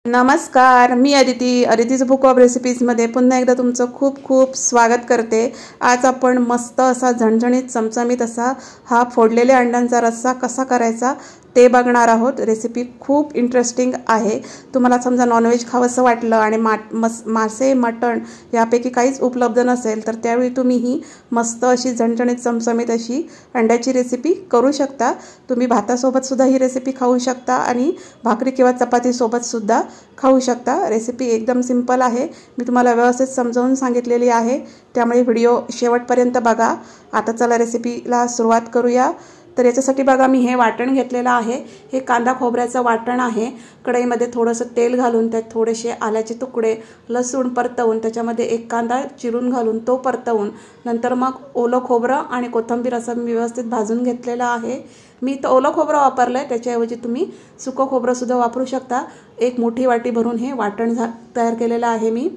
नमस्कार, मी अदितीज book of रेसिपीजमध्ये पुन्हा एकदा तुमचं खूप खूप स्वागत करते। आज आपण मस्त असा झणझणीत चमचमीत असा हा फोडलेल्या अंड्यांचा रस्सा कसा करायचा ते बघणार आहोत। रेसिपी खूप इंटरेस्टिंग आहे। तुम्हाला समजा नॉनव्हेज खावंसं वाटलं आणि मासे मटण यापैकी काहीच उपलब्ध नसेल तर त्यावेळी तुम्ही ही मस्त अशी झणझणीत चमचमीत अशी अंड्याची रेसिपी करू शकता। तुम्ही भातासोबत सुद्धा ही रेसिपी खाऊ शकता आणि भाकरी किंवा चपाती सोबत सुद्धा खाऊ शकता। रेसिपी एकदम सिंपल आहे, मी तुम्हाला व्यवस्थित समजावून सांगितलेली आहे, त्यामुळे व्हिडिओ शेवटपर्यंत बघा। आता चला रेसिपीला सुरुवात करूया। तर याच्यासाठी बघा मी हे वाटण घेतलेलं आहे। हे कांदा खोबऱ्याचं वाटण आहे। कढईमध्ये थोडंसं तेल घालून त्यात थोडेसे आल्याचे तुकडे, लसूण परतवून त्याच्यामध्ये एक कांदा चिरून घालून तो परतवून नंतर मग ओलं खोबरं आणि कोथिंबीर असं मी व्यवस्थित भाजून घेतलेलं आहे। मी तर ओलं खोबरं वापरलं आहे, त्याच्याऐवजी तुम्ही सुकं खोबरं सुद्धा वापरू शकता। एक मोठी वाटी भरून हे वाटण तयार केलेलं आहे मी।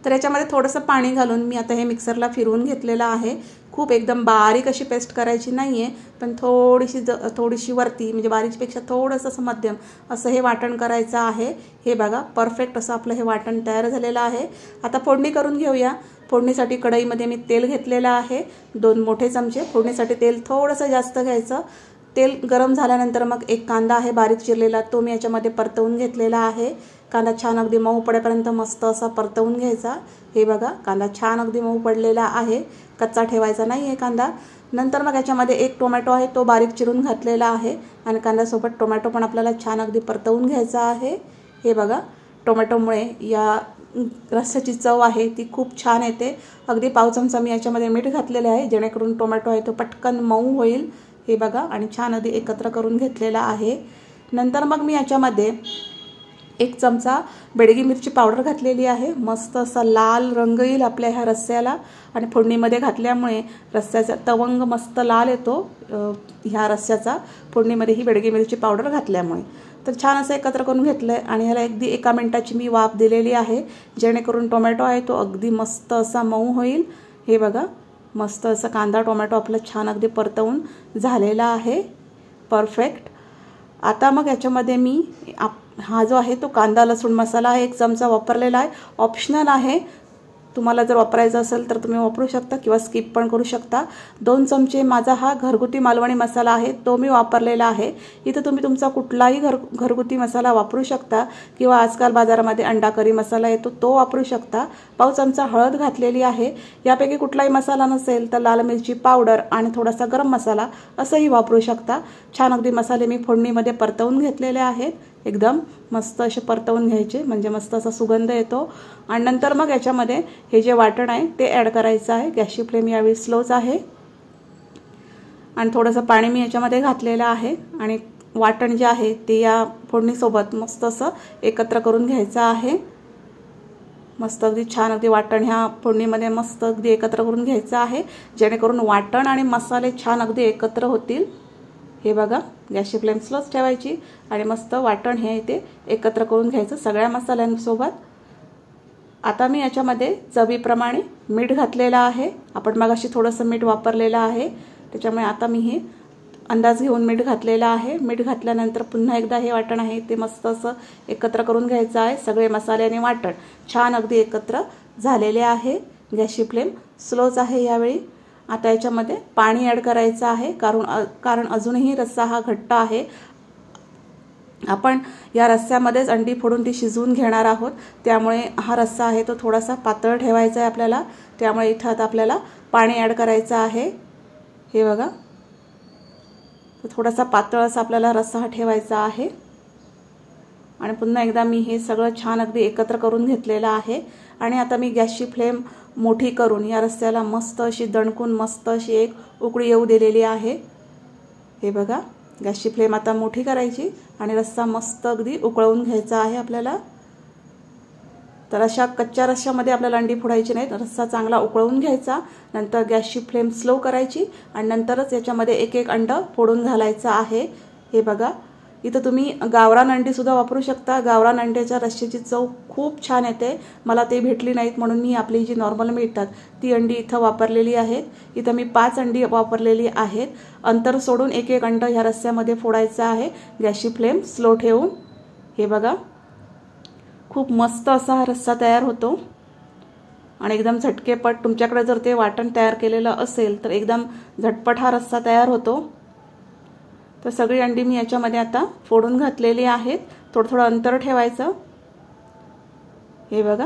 तर याच्यामध्ये थोडंसं पाणी घालून मी आता हे मिक्सरला फिरवून घेतलेलं आहे। खूप एकदम बारीक अशी पेस्ट करायची नाही आहे, पण थोडीशी वरती म्हणजे बारीकपेक्षा थोडंसं असं मध्यम असं हे वाटण करायचं आहे। हे बघा परफेक्ट असं आपलं हे वाटण तयार झालेलं आहे। आता फोडणी करून घेऊया। फोडणीसाठी कढईमध्ये मी तेल घेतलेलं आहे, 2 मोठे चमचे। फोडणीसाठी तेल थोडंसं जास्त घ्यायचं। तेल गरम झाल्यानंतर मग एक कांदा आहे बारीक चिरलेला, तो मी याच्यामध्ये परतवून घेतलेला आहे। कांदा छान अगदी मऊ पडेपर्यंत मस्त असा परतवून घ्यायचा। हे बघा कांदा छान अगदी मऊ पडलेला आहे, कच्चा ठेवायचा नाही आहे कांदा। नंतर मग याच्यामध्ये एक टोमॅटो आहे, तो बारीक चिरून घातलेला आहे आणि कांद्यासोबत टोमॅटो पण आपल्याला छान अगदी परतवून घ्यायचा आहे। हे बघा टोमॅटोमुळे या रस्स्याची चव आहे ती खूप छान येते। अगदी पाव चमचा मी याच्यामध्ये मीठ घातलेले आहे, जेणेकरून टोमॅटो आहे तो पटकन मऊ होईल। हे बघा आणि छान आधी एकत्र करून घेतलेला आहे। नंतर मग मी याच्यामध्ये 1 चमचा बेडगी मिरची पावडर घातलेली आहे। मस्त असा लाल रंग येईल आपल्या ह्या रस्स्याला आणि फोडणीमध्ये घातल्यामुळे रस्स्याचा तवंग मस्त लाल येतो ह्या रस्स्याचा, फोडणीमध्ये ही बेडगी मिरची पावडर घातल्यामुळे। तर छान असं एकत्र करून घेतलं आहे आणि ह्याला अगदी 1 मिनिटाची मी वाफ दिलेली आहे, जेणेकरून टोमॅटो आहे तो अगदी मस्त असा मऊ होईल। हे बघा मस्त असं कांदा टोमॅटो आपलं छान अगदी परतवून झालेला आहे परफेक्ट। आता मग याच्यामध्ये मी हा जो आहे तो कांदा लसूण मसाला आहे 1 चमचा वापरलेला आहे। ऑप्शनल आहे, तुम्हाला जर वापरायचा असेल तर तुम्ही वापरू शकता किंवा स्किप पण करू शकता। 2 चमचे माझा हा घरगुती मालवणी मसाला आहे, तो मी वापरलेला आहे। इथं तुम्ही तुमचा कुठलाही घरगुती मसाला वापरू शकता किंवा आजकाल बाजारामध्ये अंडा करी मसाला येतो तो वापरू शकता। पाव चमचा हळद घातलेली आहे। यापैकी कुठलाही मसाला नसेल तर लाल मिरची पावडर आणि थोडासा गरम मसाला असंही वापरू शकता। छान अगदी मसाले मी फोडणीमध्ये परतवून घेतलेले आहेत, एकदम मस्त असे परतवून घ्यायचे म्हणजे मस्त असा सुगंध येतो। आणि नंतर मग याच्यामध्ये हे जे वाटण आहे ते ॲड करायचं आहे। गॅसची फ्लेम यावेळी स्लोच आहे आणि थोडंसं पाणी मी याच्यामध्ये घातलेलं आहे आणि वाटण जे आहे ते या फोडणीसोबत मस्त असं एकत्र करून घ्यायचं आहे। मस्त अगदी छान अगदी वाटण ह्या फोडणीमध्ये मस्त अगदी एकत्र करून घ्यायचं आहे, जेणेकरून वाटण आणि मसाले छान अगदी एकत्र होतील। हे बघा गॅसची फ्लेम स्लोच ठेवायची आणि मस्त वाटण हे इथे एकत्र करून घ्यायचं सगळ्या मसाल्यांसोबत। आता मी याच्यामध्ये चवीप्रमाणे मीठ घातलेलं आहे। आपण मगाशी थोडंसं मीठ वापरलेलं आहे, त्याच्यामुळे आता मी हे अंदाज घेऊन मीठ घातलेलं आहे। मीठ घातल्यानंतर पुन्हा एकदा हे वाटण आहे ते मस्त असं एकत्र करून घ्यायचं आहे। सगळे मसाले आणि वाटण छान अगदी एकत्र झालेले आहे। गॅसची फ्लेम स्लोच आहे यावेळी। आता याच्यामध्ये पाणी ॲड करायचं आहे, कारण अजूनही रस्सा हा घट्ट आहे। आपण या रस्स्यामध्येच अंडी फोडून ती शिजवून घेणार आहोत, त्यामुळे हा रस्सा आहे तो थोडासा पातळ ठेवायचा आहे आपल्याला। त्यामुळे इथं आता आपल्याला पाणी ॲड करायचं आहे। हे बघा थोडासा पातळ असा आपल्याला रस्सा हा ठेवायचा आहे आणि पुन्हा एकदा मी हे सगळं छान अगदी एकत्र करून घेतलेलं आहे। आणि आता मी गॅसची फ्लेम मोठी करून या रस्स्याला मस्त अशी दणकून मस्त अशी एक उकळी येऊ दिलेली आहे। हे बघा गॅसची फ्लेम आता मोठी करायची आणि रस्सा मस्त अगदी उकळवून घ्यायचा आहे आपल्याला। तर अशा कच्च्या रस्स्यामध्ये आपल्याला अंडी फोडायची नाहीत, रस्सा चांगला उकळवून घ्यायचा। नंतर गॅसची फ्लेम स्लो करायची आणि नंतरच याच्यामध्ये एक अंडं फोडून घालायचं आहे। हे बघा इथं तुम्ही गावरान अंडी सुद्धा वापरू शकता। गावरान अंड्याच्या रस्स्याची चव खूप छान येते। मला ते भेटली नाहीत म्हणून मी आपली जी नॉर्मल मिळतात ती अंडी इथं वापरलेली आहेत। इथं मी 5 अंडी वापरलेली आहेत। अंतर सोडून एक अंडं ह्या रस्स्यामध्ये फोडायचं आहे गॅसची फ्लेम स्लो ठेवून। हे बघा खूप मस्त असा हा रस्सा तयार होतो आणि एकदम झटकेपट तुमच्याकडे जर ते वाटण तयार केलेलं असेल तर एकदम झटपट हा रस्सा तयार होतो। तर सगळी अंडी मी याच्यामध्ये आता फोडून घातलेली आहेत। थोडं अंतर ठेवायचं। हे बघा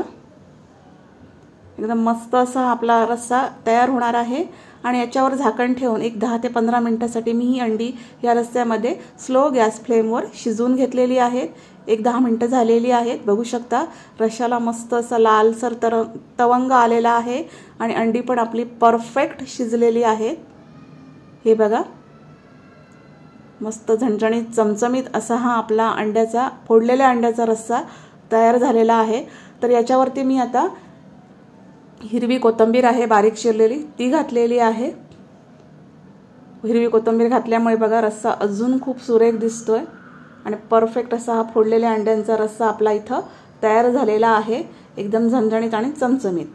एकदम मस्त असा आपला रस्सा तयार होणार आहे आणि याच्यावर झाकण ठेवून एक 10 ते 15 मिनिटांसाठी मी ही अंडी या रस्स्यामध्ये स्लो गॅस फ्लेमवर शिजवून घेतलेली आहेत। एक 10 मिनिटं झालेली आहेत। बघू शकता रश्शाला मस्त असा लालसर तवंग आलेला आहे आणि अंडी पण आपली परफेक्ट शिजलेली आहेत। हे बघा मस्त झणझणीत चमचमीत असा हा आपला फोडलेल्या अंड्याचा रस्सा तयार झालेला आहे। तर याच्यावरती मी आता हिरवी कोथिंबीर आहे बारीक चिरलेली ती घातलेली आहे। हिरवी कोथिंबीर घातल्यामुळे बघा रस्सा अजून खूप सुरेख दिसतोय आणि परफेक्ट असा हा फोडलेल्या अंड्यांचा रस्सा आपला इथं तयार झालेला आहे। एकदम झणझणीत आणि चमचमीत।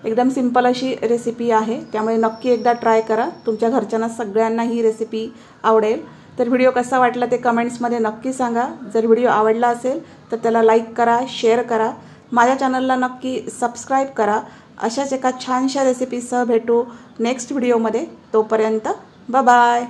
एकदम सिंपल अशी रेसिपी आहे, त्यामुळे नक्की एकदा ट्राय करा। तुमच्या घरच्यांना सगळ्यांना ही रेसिपी आवडेल। तर व्हिडिओ कसा वाटला ते कमेंट्समध्ये नक्की सांगा। जर व्हिडिओ आवडला असेल तर त्याला लाईक करा, शेअर करा। माझ्या चॅनलला नक्की सबस्क्राईब करा। अशाच एका छानशा रेसिपीसह भेटू नेक्स्ट व्हिडिओमध्ये। तोपर्यंत बाय बाय।